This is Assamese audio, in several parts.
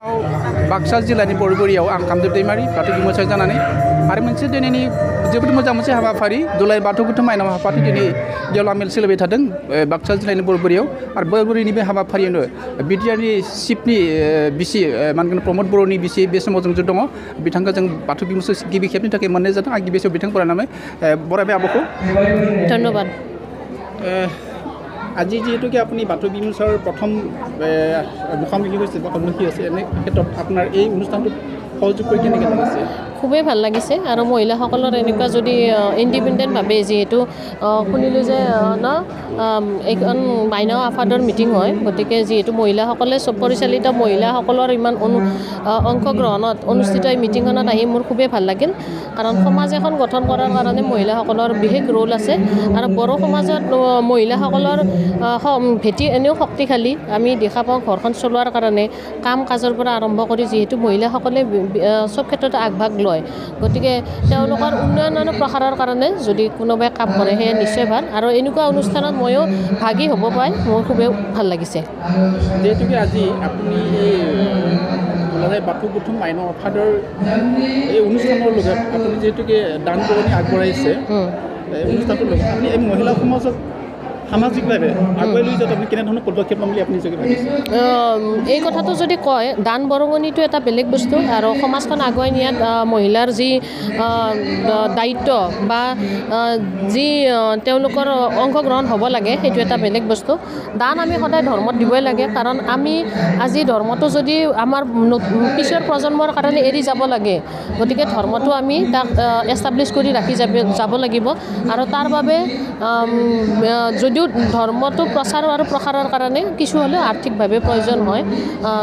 बाक्सा जिल्लानि बरगुरियाव आं कामदेब दैमारि बाथौ बिमुसार जानानै आरो मोनसे दिनैनि जोबोद मोजां मोनसे हाबाफारि दुलाराय बाथौ गोथौ माइनाव आफादनि दिनै गेवलां मेल सोलिबाय थादों बाक्सा जिल्लानि बरगुरियाव आरो बरगुरिनि बे हाबाफारियावनो बिटिआरनि चिफनि बिसि मानगोन प्रमद बर'नि बिसि बे समाव जों दङ बिथांखौ जों बाथौ बिमुसार गिबि खेबनि थाखाय मोननाय जादों आं गिबि खेब बिथां बरायनानै बरायबाय आब'खौ धन्यबाद আজি যেহেতুকে আপুনি বাথৌ বিমুচাৰ প্ৰথম মুখামুখি হৈছে বা সন্মুখী হৈছে এনে ক্ষেত্ৰত আপোনাৰ এই অনুষ্ঠানটোত সহযোগ কৰি কেনেকৈ লাগিছে খুবেই ভাল লাগিছে আৰু মহিলাসকলৰ এনেকুৱা যদি ইণ্ডিপেণ্ডেণ্টভাৱে যিহেতু শুনিলোঁ যে এইখন মাইনাও আফাদৰ মিটিং হয় গতিকে যিহেতু মহিলাসকলে চব পৰিচালিত মহিলাসকলৰ ইমান অংশগ্ৰহণত অনুষ্ঠিত এই মিটিংখনত আহি মোৰ খুবেই ভাল লাগিল কাৰণ সমাজ এখন গঠন কৰাৰ কাৰণে মহিলাসকলৰ বিশেষ ৰোল আছে আৰু বড়ো সমাজত মহিলাসকলৰ ভেটি এনেও শক্তিশালী আমি দেখা পাওঁ ঘৰখন চলোৱাৰ কাৰণে কাম কাজৰ পৰা আৰম্ভ কৰি যিহেতু মহিলাসকলে চব ক্ষেত্ৰতে আগভাগ লয় গতিকে তেওঁলোকৰ উন্নয়ন আৰু প্ৰসাৰৰ কাৰণে যদি কোনোবাই কাম কৰে সেয়া নিশ্চয় ভাল আৰু এনেকুৱা অনুষ্ঠানত ময়ো ভাগী হ'ব পাই মোৰ খুবেই ভাল লাগিছে যিহেতুকে আজি আপুনি এই দুলাৰায় বাথৌ গোথৌ মাইনাও আফাদৰ এই অনুষ্ঠানৰ লগত আপুনি যিহেতুকে দান বৰঙণি আগবঢ়াইছে অনুষ্ঠানটোৰ লগত আপুনি এই মহিলা সমাজক সামাজিকভাৱে আগুৱাই লৈ যোৱাত আপুনি কেনেধৰণৰ পদক্ষেপ ল'ম বুলি আপুনি নিজকে ভাবিছে এই কথাটো যদি কয় দান বৰঙণিটো এটা বেলেগ বস্তু আৰু সমাজখন আগুৱাই নিয়াত মহিলাৰ যি দায়িত্ব বা যি তেওঁলোকৰ অংশগ্ৰহণ হ'ব লাগে সেইটো এটা বেলেগ বস্তু দান আমি সদায় ধৰ্মত দিবই লাগে কাৰণ আমি আজি ধৰ্মটো যদি আমাৰ পিছৰ প্ৰজন্মৰ কাৰণে এৰি যাব লাগে গতিকে ধৰ্মটো আমি তাক এষ্টাব্লিছ কৰি ৰাখি যাব লাগিব আৰু তাৰ বাবে যদিও ধৰ্মটো প্ৰচাৰ আৰু প্ৰসাৰৰ কাৰণে কিছু হ'লেও আৰ্থিকভাৱে প্ৰয়োজন হয়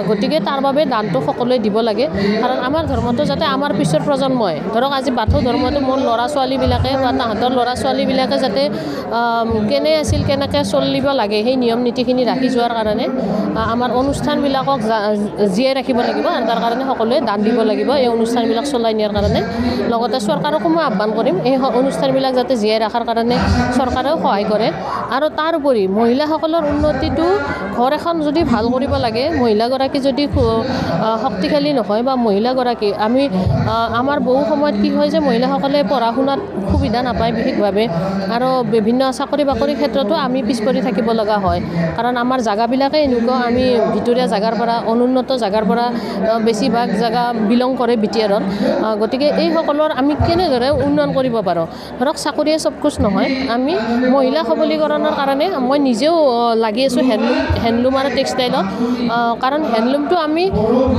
গতিকে তাৰ বাবে দানটো সকলোৱে দিব লাগে কাৰণ আমাৰ ধৰ্মটো যাতে আমাৰ পিছৰ প্ৰজন্মই ধৰক আজি বাথৌ ধৰ্মটো মোৰ ল'ৰা ছোৱালীবিলাকে বা তাহাঁতৰ ল'ৰা ছোৱালীবিলাকে যাতে কেনে আছিল কেনেকৈ চলিব লাগে সেই নিয়ম নীতিখিনি ৰাখি যোৱাৰ কাৰণে আমাৰ অনুষ্ঠানবিলাকক জীয়াই ৰাখিব লাগিব আৰু তাৰ কাৰণে সকলোৱে দান দিব লাগিব এই অনুষ্ঠানবিলাক চলাই নিয়াৰ কাৰণে লগতে চৰকাৰকো মই আহ্বান কৰিম এই অনুষ্ঠানবিলাক যাতে জীয়াই ৰখাৰ কাৰণে চৰকাৰেও সহায় কৰে আৰু তাৰোপৰি মহিলাসকলৰ উন্নতিটো ঘৰ এখন যদি ভাল কৰিব লাগে মহিলাগৰাকী যদি শক্তিশালী নহয় বা মহিলাগৰাকী আমাৰ বহু সময়ত কি হয় যে মহিলাসকলে পঢ়া শুনাত সুবিধা নাপায় বিশেষভাৱে আৰু বিভিন্ন চাকৰি বাকৰিৰ ক্ষেত্ৰতো আমি পিছ পৰি থাকিব লগা হয় কাৰণ আমাৰ জাগাবিলাকে এনেকুৱা আমি ভিতৰীয়া জাগাৰ পৰা অনুন্নত জাগাৰ পৰা বেছিভাগ জাগা বিলং কৰে বিটিআৰত গতিকে এইসকলৰ আমি কেনেদৰে উন্নয়ন কৰিব পাৰোঁ ধৰক চাকৰিয়ে চব কুছ নহয় আমি মহিলা সবলীকৰণৰ কাৰণে মই নিজেও লাগি আছোঁ হেণ্ডলুম আৰু টেক্সটাইলত কাৰণ হেণ্ডলুমটো আমি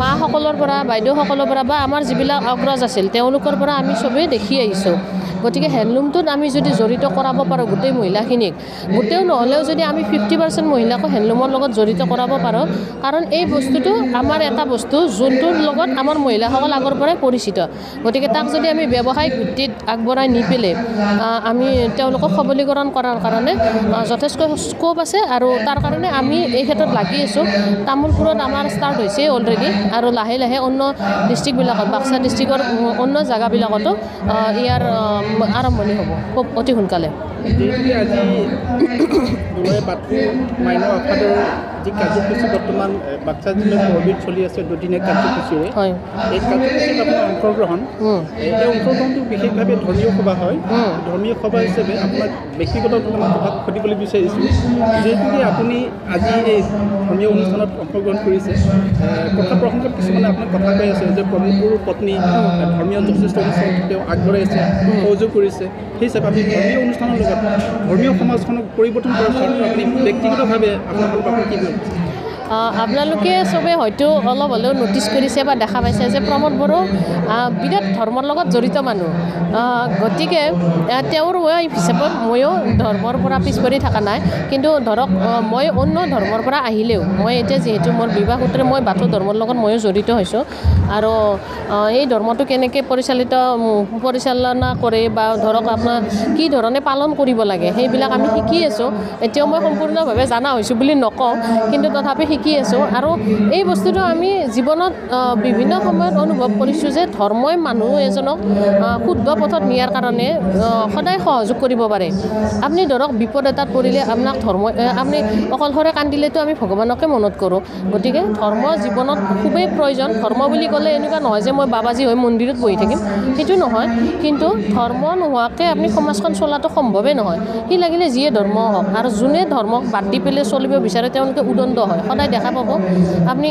মাসকলৰ পৰা বাইদেউসকলৰ পৰা বা আমাৰ যিবিলাক অগ্ৰজ আছিল তেওঁলোকৰ পৰা আমি চবেই দেখি আহিছোঁ গতিকে হেণ্ডলুমটোত আমি যদি জড়িত কৰাব পাৰোঁ গোটেই মহিলাখিনিক গোটেও নহ'লেও যদি আমি 50% মহিলাকো হেণ্ডলুমৰ লগত জড়িত কৰাব পাৰোঁ কাৰণ এই বস্তুটো আমাৰ এটা বস্তু যোনটোৰ লগত আমাৰ মহিলাসকল আগৰ পৰাই পৰিচিত গতিকে তাক যদি আমি ব্যৱসায়িক ভিত্তিত আগবঢ়াই নি পেলাই আমি তেওঁলোকক সবলীকৰণ কৰাৰ কাৰণে যথেষ্ট স্কোপ আছে আৰু তাৰ কাৰণে আমি এই ক্ষেত্ৰত লাগি আছোঁ তামোলপুৰত আমাৰ ষ্টাৰ্ট হৈছে অলৰেডি আৰু লাহে লাহে অন্য ডিষ্ট্ৰিক্টবিলাকত বাক্সা ডিষ্ট্ৰিক্টৰ অন্য জেগাবিলাকতো ইয়াৰ আৰম্ভণি হ'ব খুব অতি সোনকালে যিহেতুকে আজি দুলাৰায় বাথৌ মাইনাও আফাদৰ যি কাৰ্যসূচী বৰ্তমান বাক্সা জিলাত পৰবিত চলি আছে দুদিনীয়া কাৰ্যসূচীৰে হয় এই কাৰ্যসূচীত আপোনাৰ অংশগ্ৰহণ এই অংশগ্ৰহণটো বিশেষভাৱে ধৰ্মীয় সভা হয় ধৰ্মীয় সভা হিচাপে আপোনাক ব্যক্তিগত কথাত সুধিবলৈ বিচাৰিছোঁ যিহেতুকে আপুনি আজি এই ধৰ্মীয় অনুষ্ঠানত অংশগ্ৰহণ কৰিছে কথা প্ৰসংগত কিছুমানে আপোনাক কথা কৈ আছে যে প্ৰমোদৰ পত্নী ধৰ্মীয় যথেষ্ট অনুষ্ঠান তেওঁ আগবঢ়াইছে সহযোগ কৰিছে সেই হিচাপে আপুনি ধৰ্মীয় অনুষ্ঠানৰ লগত ধৰ্মীয় সমাজখনক পৰিৱৰ্তন কৰাৰ ক্ষেত্ৰত আপুনি ব্যক্তিগতভাৱে আপোনালোকৰ কি আপোনালোকে চবে হয়তো অলপ হ'লেও ন'টিছ কৰিছে বা দেখা পাইছে যে প্ৰমোদ বড়ো বিৰাট ধৰ্মৰ লগত জড়িত মানুহ গতিকে তেওঁৰ হিচাপত ময়ো ধৰ্মৰ পৰা পিছ পৰি থকা নাই কিন্তু ধৰক মই অন্য ধৰ্মৰ পৰা আহিলেও মই এতিয়া যিহেতু মোৰ বিবাহ সূত্ৰে মই বাথৌ ধৰ্মৰ লগত ময়ো জড়িত হৈছোঁ আৰু এই ধৰ্মটো কেনেকৈ পৰিচালনা কৰে বা ধৰক আপোনাৰ কি ধৰণে পালন কৰিব লাগে সেইবিলাক আমি শিকি আছোঁ এতিয়াও মই সম্পূৰ্ণভাৱে জনা হৈছোঁ বুলি নকওঁ কিন্তু তথাপি শিকি আছোঁ আৰু এই বস্তুটো আমি জীৱনত বিভিন্ন সময়ত অনুভৱ কৰিছোঁ যে ধৰ্মই মানুহ এজনক শুদ্ধ পথত নিয়াৰ কাৰণে সদায় সহযোগ কৰিব পাৰে আপুনি ধৰক বিপদ এটাত পৰিলে আপোনাক আপুনি অকলশৰে কান্দিলেতো আমি ভগৱানকে মনত কৰোঁ গতিকে ধৰ্ম জীৱনত খুবেই প্ৰয়োজন ধৰ্ম বুলি ক'লে এনেকুৱা নহয় যে মই বাবাজী হৈ মন্দিৰত বহি থাকিম সেইটো নহয় কিন্তু ধৰ্ম নোহোৱাকৈ আপুনি সমাজখন চলাটো সম্ভৱেই নহয় সি লাগিলে যিয়ে ধৰ্ম হওক আৰু যোনে ধৰ্মক বাদ দি পেলাই চলিব বিচাৰে তেওঁলোকে উদণ্ড হয় সদায় দেখা পাব আপুনি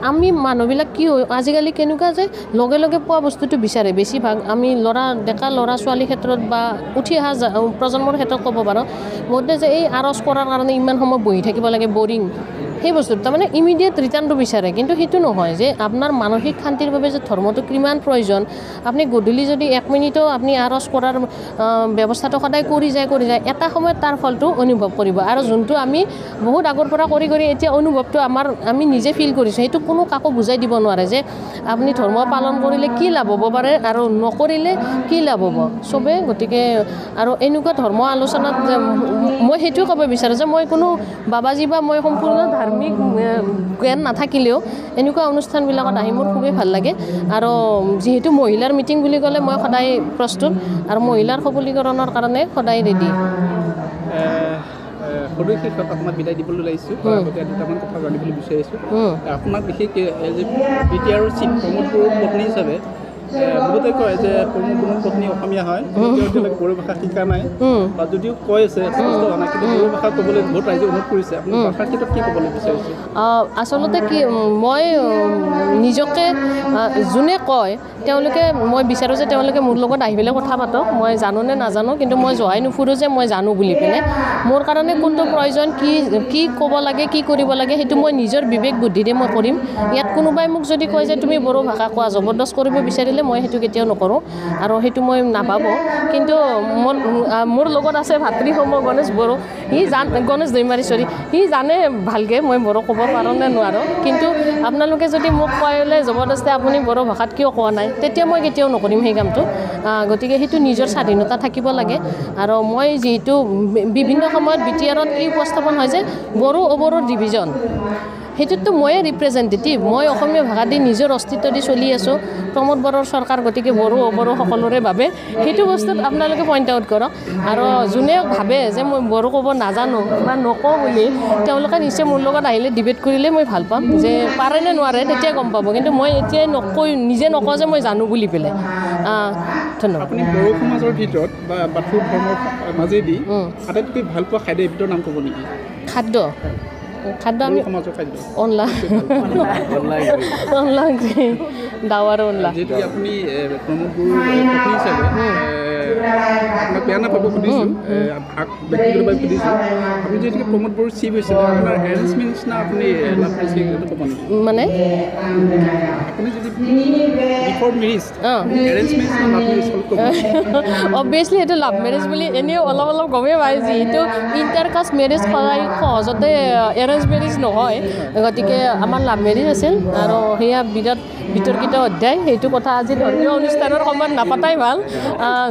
আমি মানুহবিলাক কি হয় আজিকালি কেনেকুৱা যে লগে লগে পোৱা বস্তুটো বিচাৰে বেছিভাগ আমি ডেকা ল'ৰা ছোৱালীৰ ক্ষেত্ৰত বা উঠি অহা প্ৰজন্মৰ ক্ষেত্ৰত ক'ব পাৰোঁ বহুতে যে এই আৰজ কৰাৰ কাৰণে ইমান সময় বহি থাকিব লাগে বৰিং সেই বস্তুটো তাৰমানে ইমিডিয়েট ৰিটাৰ্ণটো বিচাৰে কিন্তু সেইটো নহয় যে আপোনাৰ মানসিক শান্তিৰ বাবে যে ধৰ্মটো কিমান প্ৰয়োজন আপুনি গধূলি যদি 1 মিনিটো আপুনি আৰজ কৰাৰ ব্যৱস্থাটো সদায় কৰি যায় এটা সময়ত তাৰ ফলটো অনুভৱ কৰিব আৰু যোনটো আমি বহুত আগৰ পৰা কৰি এতিয়া অনুভৱটো আমি নিজে ফিল কৰিছোঁ সেইটো কোনো কাকো বুজাই দিব নোৱাৰে যে আপুনি ধৰ্ম পালন কৰিলে কি লাভ হ'ব পাৰে আৰু নকৰিলে কি লাভ হ'ব চবেই গতিকে আৰু এনেকুৱা ধৰ্ম আলোচনাত মই সেইটোৱে ক'ব বিচাৰোঁ যে মই কোনো বাবাজী বা মই সম্পূৰ্ণ ধাৰ্মিক জ্ঞান নাথাকিলেও এনেকুৱা অনুষ্ঠানবিলাকত আহি মোৰ খুবেই ভাল লাগে আৰু যিহেতু মহিলাৰ মিটিং বুলি ক'লে মই সদায় প্ৰস্তুত আৰু মহিলাৰ সবলীকৰণৰ কাৰণে সদায় ৰেডি সদৌ শেষত আপোনাক বিদায় দিবলৈ ওলাইছোঁ গতিকে দুটামান কথা জানিবলৈ বিচাৰিছোঁ আপোনাক বিশেষকৈ BTR চিফ প্ৰমোদ বড়োৰ পত্নী হিচাপে বহুতে কয় যে প্ৰমোদ বড়োৰ পত্নী অসমীয়া হয় এতিয়ালৈকে বড়ো ভাষা শিকা নাই বা যদিও কৈ আছে স্পষ্ট হোৱা নাই কিন্তু বড়ো ভাষা ক'বলৈ বহুত ৰাইজে অনুৰোধ কৰিছে আপুনি ভাষাৰ ক্ষেত্ৰত কি ক'বলৈ বিচাৰিছে আচলতে কি মই নিজকে যোনে কয় তেওঁলোকে মই বিচাৰোঁ যে তেওঁলোকে মোৰ লগত আহি পেলাই কথা পাতক মই জানো নে নাজানো কিন্তু মই জহাই নুফুৰোঁ যে মই জানো বুলি পেলাই মোৰ কাৰণে কোনটো প্ৰয়োজন কি ক'ব লাগে কি কৰিব লাগে সেইটো মই নিজৰ বিবেক বুদ্ধিৰে মই কৰিম ইয়াত কোনোবাই মোক যদি কয় যে তুমি বড়ো ভাষা কোৱা জবৰদস্ত কৰিব বিচাৰিলে মই সেইটো কেতিয়াও নকৰোঁ আৰু সেইটো মই নাভাবোঁ কিন্তু মোৰ লগত আছে ভাতৃসম গণেশ বড়ো গণেশ দৈমাৰী সি জানে ভালকৈ মই বড়ো ক'ব পাৰোঁ নে নোৱাৰোঁ কিন্তু আপোনালোকে যদি মোক কয়লে জবৰদস্তি আপুনি বড়ো ভাষাত কিয় কোৱা নাই তেতিয়া মই কেতিয়াও নকৰিম সেই কামটো গতিকে সেইটো নিজৰ স্বাধীনতা থাকিব লাগে আৰু মই যিহেতু বিভিন্ন সময়ত BTRত কি উপস্থাপন হয় যে বড়ো অবড়োৰ ডিভিজন সেইটোতো ময়ে ৰিপ্ৰেজেণ্টেটিভ মই অসমীয়া ভাষা দি নিজৰ অস্তিত্ব দি চলি আছোঁ প্ৰমোদ বড়োৰ চৰকাৰ গতিকে বড়ো অবড়ো সকলোৰে বাবে সেইটো বস্তুত আপোনালোকে পইণ্ট আউট কৰক আৰু যোনে ভাবে যে মই বড়ো ক'ব নাজানো বা নকওঁ বুলি তেওঁলোকে নিশ্চয় মোৰ লগত আহিলে ডিবেট কৰিলে মই ভাল পাম যে পাৰে নে নোৱাৰে তেতিয়া গম পাব কিন্তু মই এতিয়াই নিজে নকওঁ যে মই জানো বুলি পেলাই ধন্যবাদ আপুনি বড়ো সমাজৰ ভিতৰত বা বাথৌ ধৰ্মৰ মাজেদি আটাইতকৈ ভাল পোৱা খাদ্য এবিধৰ নাম ক'ব নেকি খাদ্য আমি অনলা দাৱাৰ অনলা যিহেতু আপুনি প্ৰমোদ বড়োৰ পত্নী হিচাপে আপোনাক বেয়া নাপাব সুধিছোঁ ব্যক্তিগতভাৱে সুধিছোঁ আপুনি যিহেতুকে প্ৰমোদ বড়োৰ চিফ হৈছিলে আপোনাৰ এৰেঞ্জমেণ্ট নিচিনা আপুনি লাভ কৰিছে ক'ব নেকি মানে আপুনি যদি বিফৰ মেৰিজ এৰেঞ্জমেণ্ট লাভ মেৰিজ হ'ল ক'ব অবভিয়াছলি সেইটো লাভ মেৰেজ বুলি এনেও অলপ গমেই পায় যিহেতু ইণ্টাৰকাষ্ট মেৰেজ সদায় সহজতে এৰেঞ্জ মেৰেজ নহয় গতিকে আমাৰ লাভ মেৰেজ আছিল আৰু সেয়া বিৰাট বিতৰ্কিত অধ্যায় সেইটো কথা আজি ধৰ্মীয় অনুষ্ঠানৰ সময়ত নাপাতাই ভাল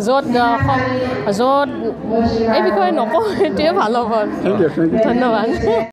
য'ত এই বিষয়ে নকওঁ সেইটোৱে ভাল হ'ব ধন্যবাদ